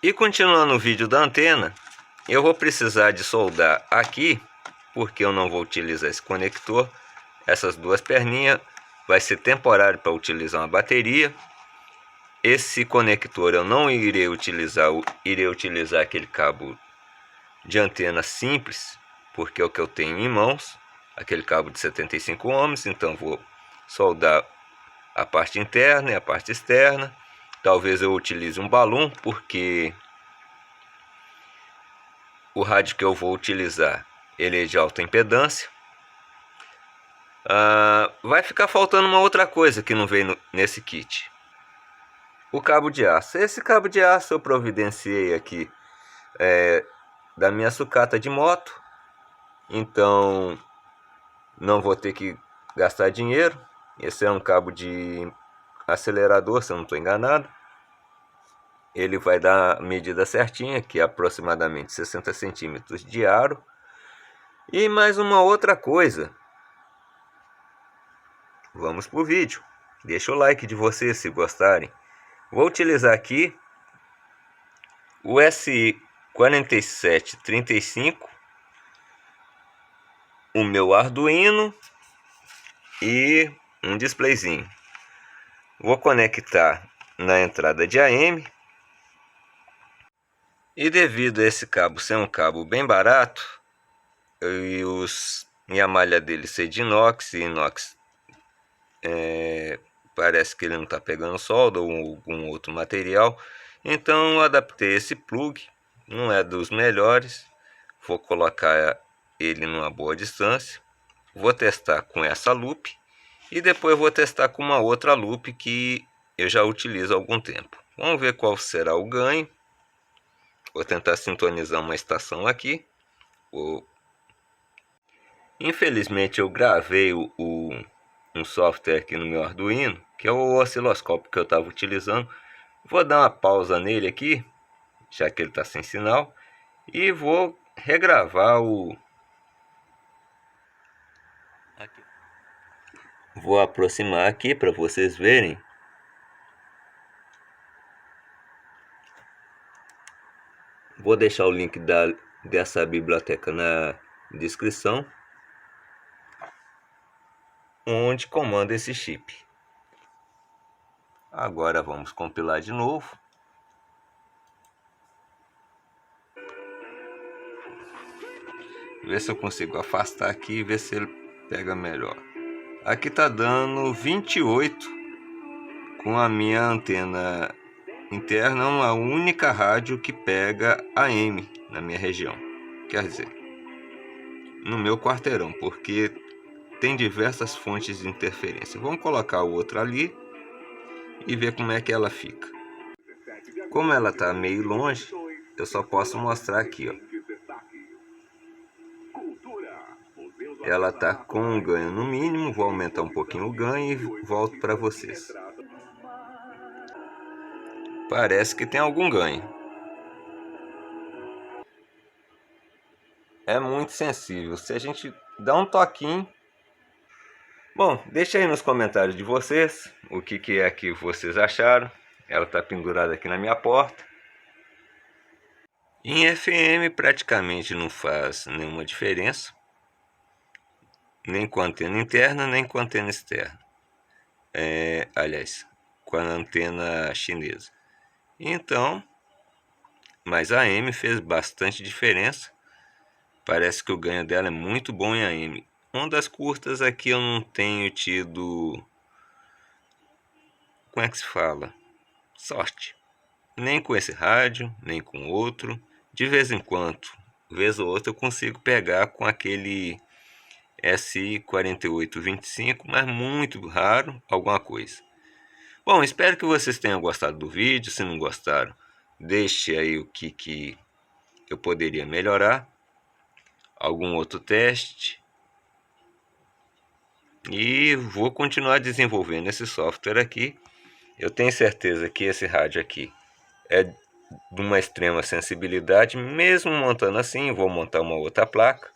E continuando o vídeo da antena, eu vou precisar de soldar aqui, porque eu não vou utilizar esse conector. Essas duas perninhas vai ser temporário para utilizar uma bateria. Esse conector eu não irei utilizar, irei utilizar aquele cabo de antena simples, porque é o que eu tenho em mãos, aquele cabo de 75 ohms. Então vou soldar a parte interna e a parte externa. Talvez eu utilize um balão, porque o rádio que eu vou utilizar ele é de alta impedância. Vai ficar faltando uma outra coisa que não veio nesse kit: o cabo de aço. Esse cabo de aço eu providenciei aqui da minha sucata de moto, então não vou ter que gastar dinheiro. Esse é um cabo de acelerador, se eu não estou enganado. Ele vai dar a medida certinha, que é aproximadamente 60 centímetros de aro. E mais uma outra coisa. Vamos pro vídeo. Deixa o like de vocês se gostarem. Vou utilizar aqui o SI4735, o meu Arduino e um displayzinho. Vou conectar na entrada de AM. E devido a esse cabo ser um cabo bem barato e a malha dele ser de inox, e inox parece que ele não está pegando solda ou algum outro material, então eu adaptei esse plug. Não é dos melhores, vou colocar ele numa boa distância, vou testar com essa loop e depois vou testar com uma outra loop que eu já utilizo há algum tempo. Vamos ver qual será o ganho. Vou tentar sintonizar uma estação aqui. Infelizmente eu gravei um software aqui no meu Arduino, que é o osciloscópio que eu estava utilizando. Vou dar uma pausa nele aqui, já que ele está sem sinal, e vou regravar Vou aproximar aqui para vocês verem. Vou deixar o link dessa biblioteca na descrição, onde comanda esse chip. Agora vamos compilar de novo. Ver se eu consigo afastar aqui e ver se ele pega melhor. Aqui tá dando 28 com a minha antena interna, uma única rádio que pega AM na minha região. Quer dizer, no meu quarteirão, porque tem diversas fontes de interferência. Vamos colocar o outro ali e ver como é que ela fica. Como ela tá meio longe, eu só posso mostrar aqui, ó. Ela tá com um ganho no mínimo. Vou aumentar um pouquinho o ganho e volto para vocês. Parece que tem algum ganho. É muito sensível. Se a gente dá um toquinho... Bom, deixa aí nos comentários de vocês o que é que vocês acharam. Ela tá pendurada aqui na minha porta. Em FM praticamente não faz nenhuma diferença, nem com a antena interna, nem com a antena externa. Aliás, com a antena chinesa. Então, mas a AM fez bastante diferença. Parece que o ganho dela é muito bom em AM. Ondas curtas aqui eu não tenho tido, como é que se fala, sorte. Nem com esse rádio, nem com outro. De vez em quando, vez ou outra, eu consigo pegar com aquele SI4825, mas muito raro, alguma coisa. Bom, espero que vocês tenham gostado do vídeo. Se não gostaram, deixe aí o que eu poderia melhorar, algum outro teste. E vou continuar desenvolvendo esse software aqui. Eu tenho certeza que esse rádio aqui é de uma extrema sensibilidade. Mesmo montando assim, vou montar uma outra placa.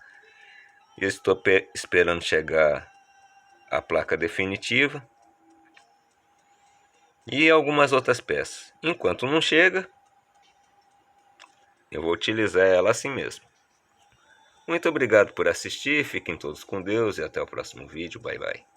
Eu estou esperando chegar a placa definitiva e algumas outras peças. Enquanto não chega, Eu vou utilizar ela assim mesmo. Muito obrigado por assistir, fiquem todos com Deus e até o próximo vídeo. Bye, bye.